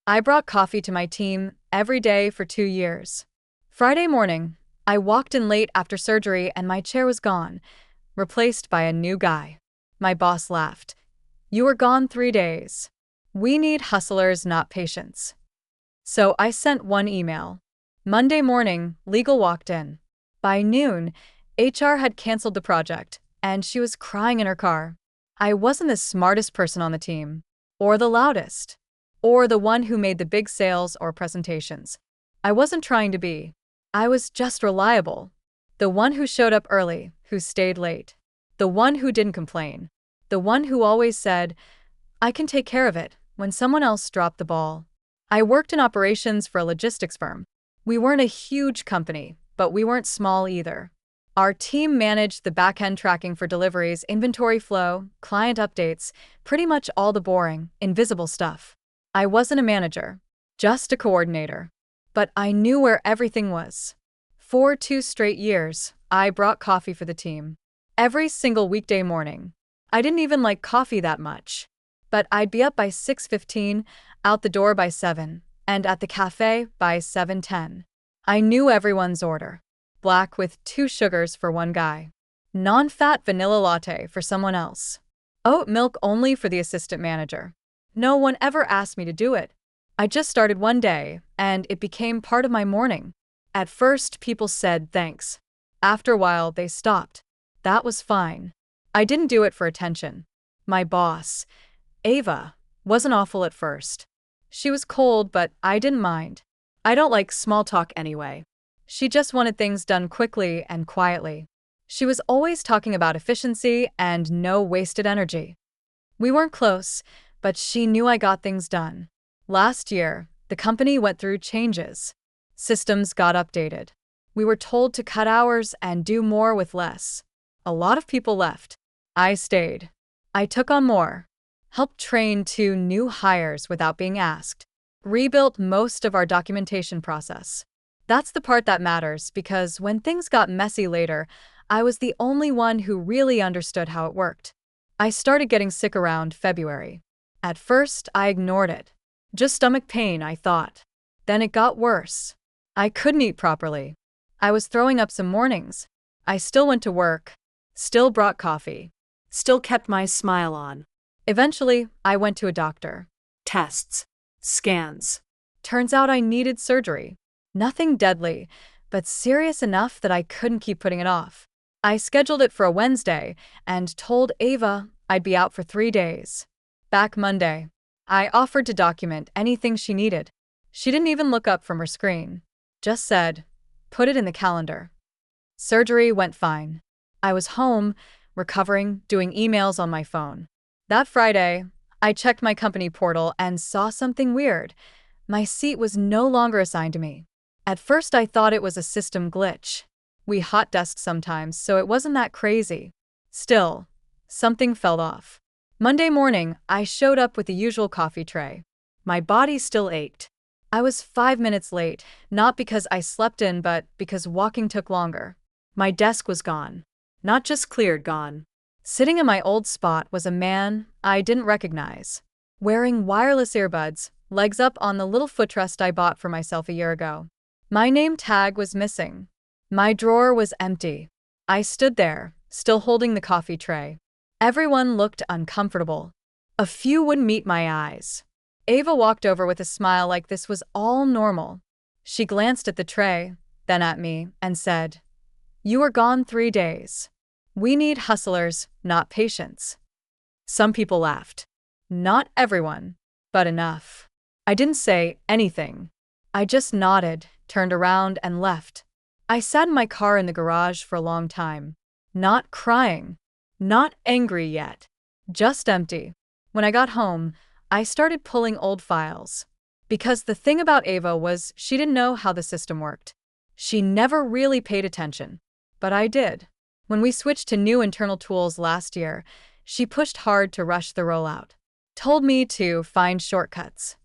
I brought coffee to my team every day for 2 years. Friday morning, I walked in late after surgery and my chair was gone, replaced by a new guy. My boss laughed. You were gone 3 days. We need hustlers, not patients. So I sent one email. Monday morning, legal walked in. By noon, HR had canceled the project, and she was crying in her car. I wasn't the smartest person on the team, or the loudest, or the one who made the big sales or presentations. I wasn't trying to be. I was just reliable. The one who showed up early, who stayed late. The one who didn't complain. The one who always said, I can take care of it, when someone else dropped the ball. I worked in operations for a logistics firm. We weren't a huge company, but we weren't small either. Our team managed the back-end tracking for deliveries, inventory flow, client updates, pretty much all the boring, invisible stuff. I wasn't a manager, just a coordinator. But I knew where everything was. For 2 straight years, I brought coffee for the team. Every single weekday morning. I didn't even like coffee that much. But I'd be up by 6:15, out the door by 7, and at the cafe by 7:10. I knew everyone's order. Black with 2 sugars for one guy. Non-fat vanilla latte for someone else. Oat milk only for the assistant manager. No one ever asked me to do it. I just started one day, and it became part of my morning. At first, people said thanks. After a while, they stopped. That was fine. I didn't do it for attention. My boss, Ava, wasn't awful at first. She was cold, but I didn't mind. I don't like small talk anyway. She just wanted things done quickly and quietly. She was always talking about efficiency and no wasted energy. We weren't close, but she knew I got things done. Last year, the company went through changes. Systems got updated. We were told to cut hours and do more with less. A lot of people left. I stayed. I took on more. Helped train 2 new hires without being asked. Rebuilt most of our documentation process. That's the part that matters because when things got messy later, I was the only one who really understood how it worked. I started getting sick around February. At first, I ignored it. Just stomach pain, I thought. Then it got worse. I couldn't eat properly. I was throwing up some mornings. I still went to work. Still brought coffee. Still kept my smile on. Eventually, I went to a doctor. Tests. Scans. Turns out I needed surgery. Nothing deadly, but serious enough that I couldn't keep putting it off. I scheduled it for a Wednesday and told Ava I'd be out for 3 days. Back Monday, I offered to document anything she needed. She didn't even look up from her screen. Just said, put it in the calendar. Surgery went fine. I was home, recovering, doing emails on my phone. That Friday, I checked my company portal and saw something weird. My seat was no longer assigned to me. At first, I thought it was a system glitch. We hot desk sometimes, so it wasn't that crazy. Still, something felt off. Monday morning, I showed up with the usual coffee tray. My body still ached. I was 5 minutes late, not because I slept in, but because walking took longer. My desk was gone. Not just cleared, gone. Sitting in my old spot was a man I didn't recognize. Wearing wireless earbuds, legs up on the little footrest I bought for myself a year ago. My name tag was missing. My drawer was empty. I stood there, still holding the coffee tray. Everyone looked uncomfortable. A few wouldn't meet my eyes. Ava walked over with a smile like this was all normal. She glanced at the tray, then at me, and said, You were gone 3 days. We need hustlers, not patients. Some people laughed. Not everyone, but enough. I didn't say anything. I just nodded, turned around, and left. I sat in my car in the garage for a long time. Not crying. Not angry yet. Just empty. When I got home, I started pulling old files. Because the thing about Ava was she didn't know how the system worked. She never really paid attention. But I did. When we switched to new internal tools last year, she pushed hard to rush the rollout. Told me to find shortcuts.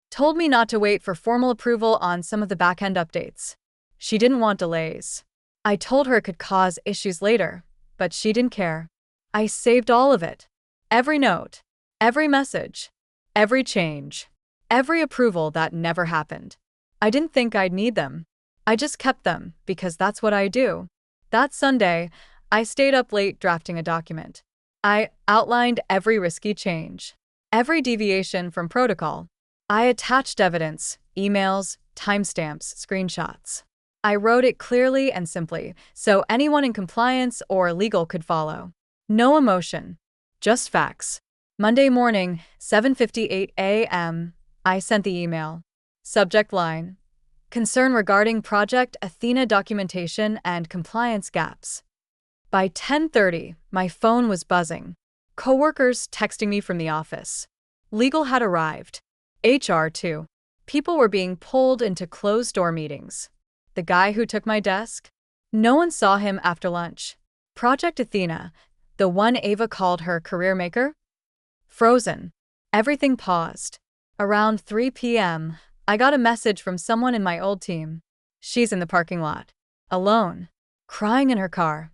Told me not to wait for formal approval on some of the back-end updates. She didn't want delays. I told her it could cause issues later, but she didn't care. I saved all of it. Every note, every message, every change. every approval that never happened. I didn't think I'd need them. I just kept them because that's what I do. That Sunday, I stayed up late drafting a document. I outlined every risky change, every deviation from protocol. I attached evidence, emails, timestamps, screenshots. I wrote it clearly and simply so anyone in compliance or legal could follow. No emotion, just facts. Monday morning, 7:58 a.m., I sent the email. Subject line: concern regarding Project Athena documentation and compliance gaps. By 10:30, my phone was buzzing. Coworkers texting me from the office. Legal had arrived. HR too. People were being pulled into closed-door meetings. The guy who took my desk? No one saw him after lunch. Project Athena, the one Ava called her career maker? Frozen. Everything paused. Around 3 p.m., I got a message from someone in my old team. She's in the parking lot, alone, crying in her car.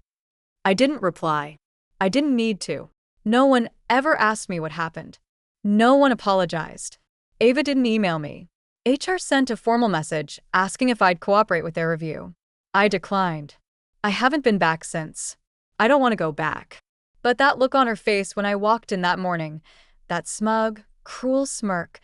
I didn't reply. I didn't need to. No one ever asked me what happened. No one apologized. Ava didn't email me. HR sent a formal message asking if I'd cooperate with their review. I declined. I haven't been back since. I don't want to go back. But that look on her face when I walked in that morning, that smug, cruel smirk,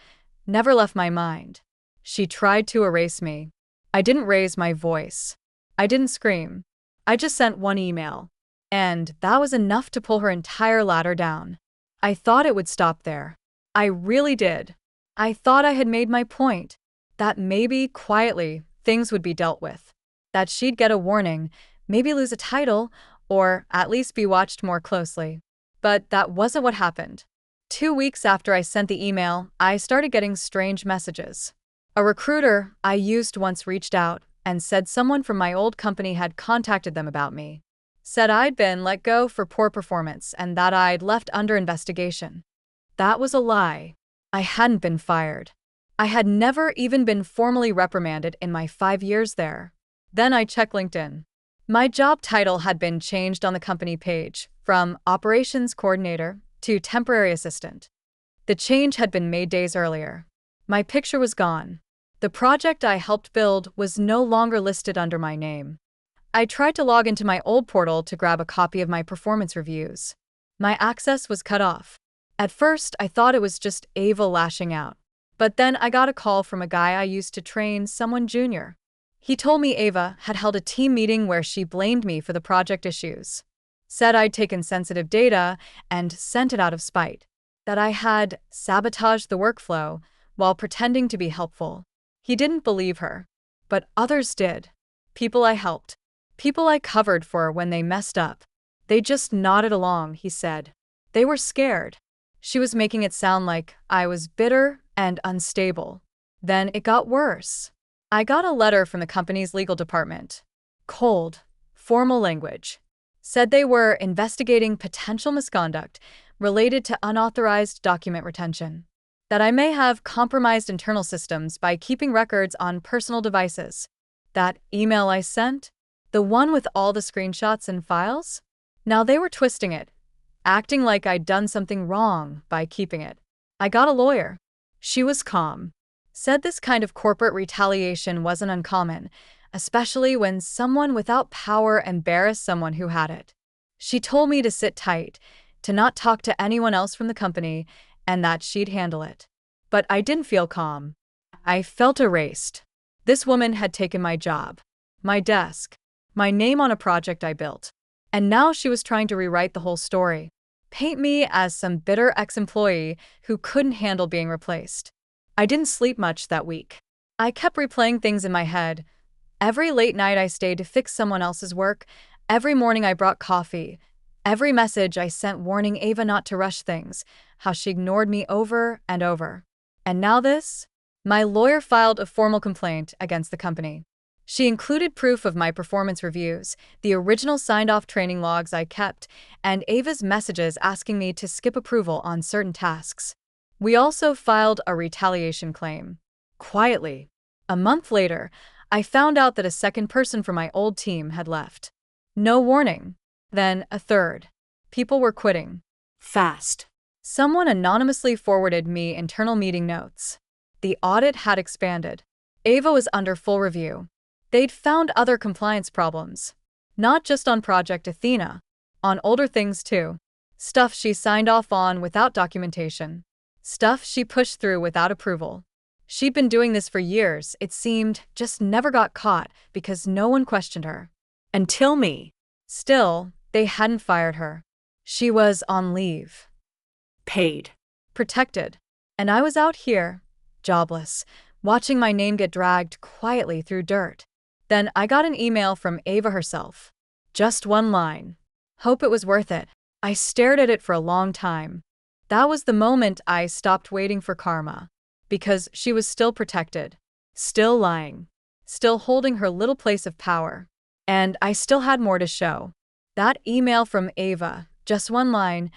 never left my mind. She tried to erase me. I didn't raise my voice. I didn't scream. I just sent one email. And that was enough to pull her entire ladder down. I thought it would stop there. I really did. I thought I had made my point. That maybe, quietly, things would be dealt with. That she'd get a warning, maybe lose a title, or at least be watched more closely. But that wasn't what happened. 2 weeks after I sent the email, I started getting strange messages. A recruiter I used once reached out and said someone from my old company had contacted them about me. Said I'd been let go for poor performance and that I'd left under investigation. That was a lie. I hadn't been fired. I had never even been formally reprimanded in my 5 years there. Then I checked LinkedIn. My job title had been changed on the company page from operations coordinator to temporary assistant. The change had been made days earlier. My picture was gone. The project I helped build was no longer listed under my name. I tried to log into my old portal to grab a copy of my performance reviews. My access was cut off. At first, I thought it was just Ava lashing out. But then I got a call from a guy I used to train, someone junior. He told me Ava had held a team meeting where she blamed me for the project issues. Said I'd taken sensitive data and sent it out of spite. That I had sabotaged the workflow while pretending to be helpful. He didn't believe her. But others did. People I helped. People I covered for when they messed up. They just nodded along, he said. They were scared. She was making it sound like I was bitter and unstable. Then it got worse. I got a letter from the company's legal department. Cold, formal language. Said they were investigating potential misconduct related to unauthorized document retention. That I may have compromised internal systems by keeping records on personal devices. That email I sent? The one with all the screenshots and files? Now they were twisting it, acting like I'd done something wrong by keeping it. I got a lawyer. She was calm. Said this kind of corporate retaliation wasn't uncommon, especially when someone without power embarrassed someone who had it. She told me to sit tight, to not talk to anyone else from the company, and that she'd handle it. But I didn't feel calm. I felt erased. This woman had taken my job, my desk, my name on a project I built. And now she was trying to rewrite the whole story. Paint me as some bitter ex-employee who couldn't handle being replaced. I didn't sleep much that week. I kept replaying things in my head. Every late night I stayed to fix someone else's work. Every morning I brought coffee. Every message I sent warning Ava not to rush things. How she ignored me over and over. And now this? My lawyer filed a formal complaint against the company. She included proof of my performance reviews, the original signed-off training logs I kept, and Ava's messages asking me to skip approval on certain tasks. We also filed a retaliation claim. Quietly. A month later, I found out that a second person from my old team had left. No warning. Then a third. People were quitting. Fast. Someone anonymously forwarded me internal meeting notes. The audit had expanded. Ava was under full review. They'd found other compliance problems. Not just on Project Athena, on older things too. Stuff she signed off on without documentation. Stuff she pushed through without approval. She'd been doing this for years, it seemed, just never got caught because no one questioned her. Until me. Still, they hadn't fired her. She was on leave. Paid. Protected. And I was out here, jobless, watching my name get dragged quietly through dirt. Then I got an email from Ava herself. Just one line. Hope it was worth it. I stared at it for a long time. That was the moment I stopped waiting for karma. Because she was still protected. Still lying. Still holding her little place of power. And I still had more to show. That email from Ava, just one line,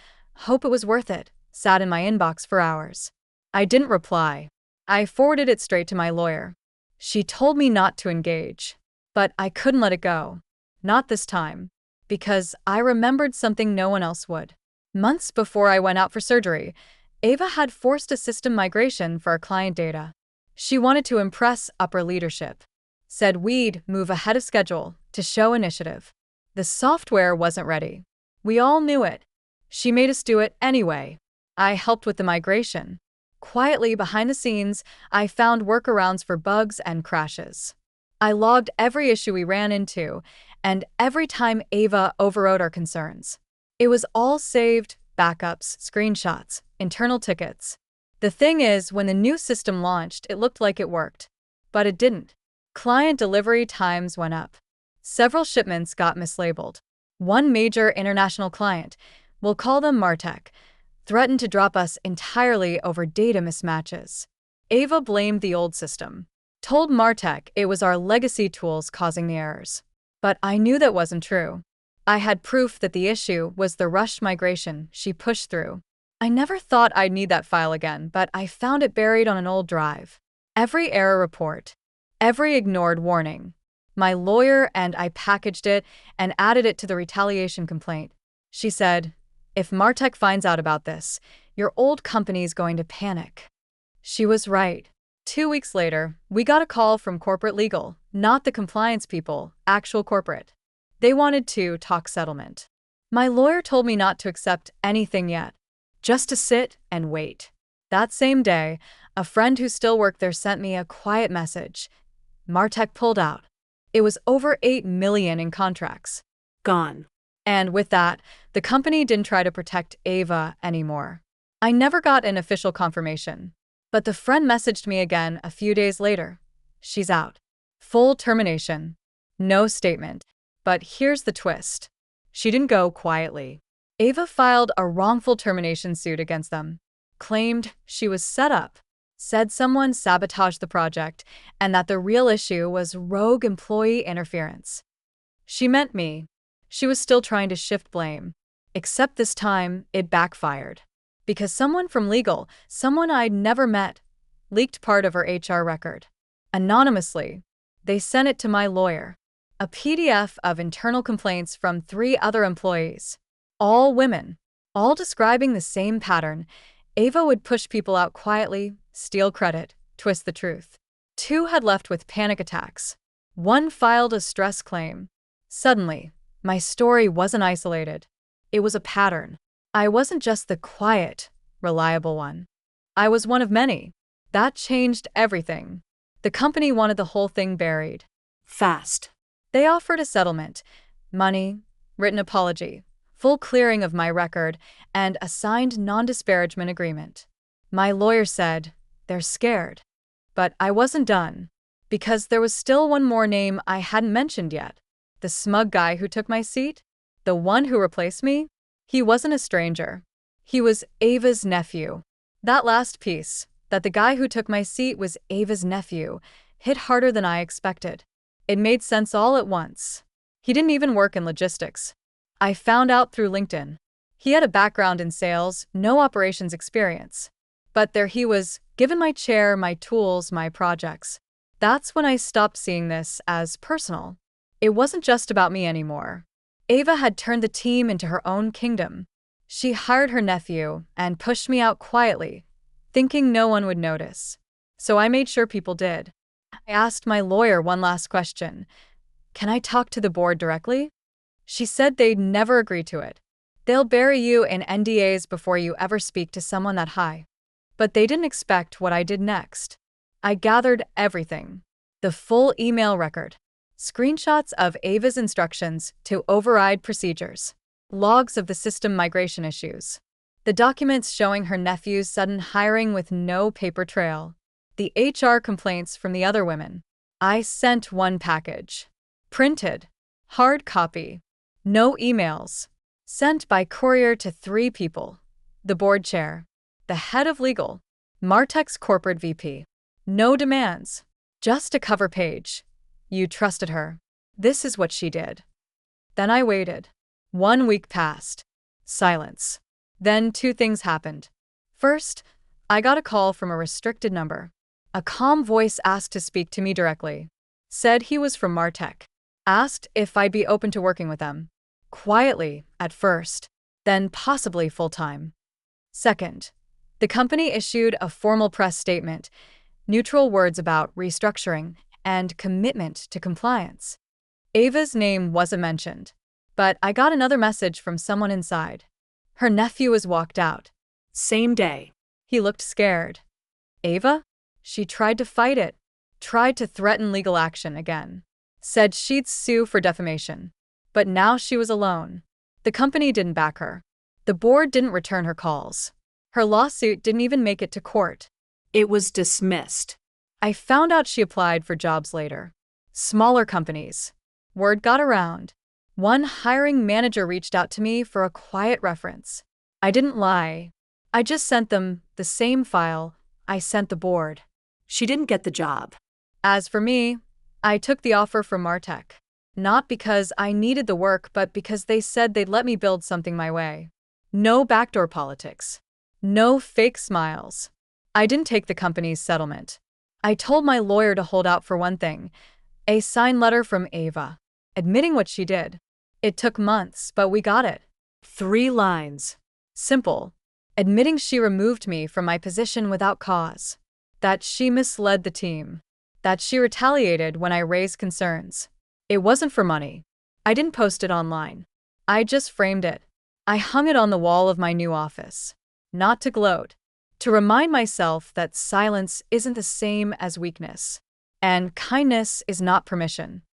hope it was worth it, sat in my inbox for hours. I didn't reply. I forwarded it straight to my lawyer. She told me not to engage. But I couldn't let it go. Not this time. Because I remembered something no one else would. Months before I went out for surgery, Ava had forced a system migration for our client data. She wanted to impress upper leadership. Said we'd move ahead of schedule to show initiative. The software wasn't ready. We all knew it. She made us do it anyway. I helped with the migration. Quietly behind the scenes, I found workarounds for bugs and crashes. I logged every issue we ran into, and every time Ava overrode our concerns. It was all saved, backups, screenshots, internal tickets. The thing is, when the new system launched, it looked like it worked. But it didn't. Client delivery times went up. Several shipments got mislabeled. One major international client, we'll call them Martech, threatened to drop us entirely over data mismatches. Ava blamed the old system. Told Martech it was our legacy tools causing the errors. But I knew that wasn't true. I had proof that the issue was the rushed migration she pushed through. I never thought I'd need that file again, but I found it buried on an old drive. Every error report. Every ignored warning. My lawyer and I packaged it and added it to the retaliation complaint. She said, if Martech finds out about this, your old company's going to panic. She was right. 2 weeks later, we got a call from corporate legal, not the compliance people, actual corporate. They wanted to talk settlement. My lawyer told me not to accept anything yet, just to sit and wait. That same day, a friend who still worked there sent me a quiet message. Martech pulled out. It was over $8 million in contracts. Gone. And with that, the company didn't try to protect Ava anymore. I never got an official confirmation. But the friend messaged me again a few days later. She's out. Full termination. No statement. But here's the twist. She didn't go quietly. Ava filed a wrongful termination suit against them. Claimed she was set up. Said someone sabotaged the project and that the real issue was rogue employee interference. She meant me. She was still trying to shift blame. Except this time, it backfired. Because someone from legal, someone I'd never met, leaked part of her HR record. Anonymously. They sent it to my lawyer. A PDF of internal complaints from 3 other employees. All women. All describing the same pattern. Ava would push people out quietly, steal credit, twist the truth. 2 had left with panic attacks. 1 filed a stress claim. Suddenly, my story wasn't isolated. It was a pattern. I wasn't just the quiet, reliable one. I was one of many. That changed everything. The company wanted the whole thing buried. Fast. They offered a settlement, money, written apology, full clearing of my record, and a signed non-disparagement agreement. My lawyer said, they're scared. But I wasn't done. Because there was still one more name I hadn't mentioned yet. The smug guy who took my seat? The one who replaced me? He wasn't a stranger. He was Ava's nephew. That last piece, that the guy who took my seat was Ava's nephew, hit harder than I expected. It made sense all at once. He didn't even work in logistics. I found out through LinkedIn. He had a background in sales, no operations experience. But there he was, given my chair, my tools, my projects. That's when I stopped seeing this as personal. It wasn't just about me anymore. Ava had turned the team into her own kingdom. She hired her nephew and pushed me out quietly, thinking no one would notice. So I made sure people did. I asked my lawyer one last question. Can I talk to the board directly? She said they'd never agree to it. They'll bury you in NDAs before you ever speak to someone that high. But they didn't expect what I did next. I gathered everything. The full email record. Screenshots of Ava's instructions to override procedures. Logs of the system migration issues. The documents showing her nephew's sudden hiring with no paper trail. The HR complaints from the other women. I sent one package. Printed. Hard copy. No emails. Sent by courier to 3 people. The board chair. The head of legal. Martech's corporate VP. No demands. Just a cover page. You trusted her. This is what she did. Then I waited. 1 week passed. Silence. Then 2 things happened. First, I got a call from a restricted number. A calm voice asked to speak to me directly. Said he was from Martech. Asked if I'd be open to working with them. Quietly, at first. Then possibly full-time. Second, the company issued a formal press statement, neutral words about restructuring and commitment to compliance. Ava's name wasn't mentioned, but I got another message from someone inside. Her nephew was walked out. Same day. He looked scared. Ava? She tried to fight it, tried to threaten legal action again. Said she'd sue for defamation. But now she was alone. The company didn't back her. The board didn't return her calls. Her lawsuit didn't even make it to court. It was dismissed. I found out she applied for jobs later. Smaller companies. Word got around. One hiring manager reached out to me for a quiet reference. I didn't lie. I just sent them the same file I sent the board. She didn't get the job. As for me, I took the offer from Martech. Not because I needed the work, but because they said they'd let me build something my way. No backdoor politics. No fake smiles. I didn't take the company's settlement. I told my lawyer to hold out for one thing, a signed letter from Ava, admitting what she did. It took months, but we got it. 3 lines. Simple. Admitting she removed me from my position without cause. That she misled the team. That she retaliated when I raised concerns. It wasn't for money. I didn't post it online. I just framed it. I hung it on the wall of my new office. Not to gloat. To remind myself that silence isn't the same as weakness. And kindness is not permission.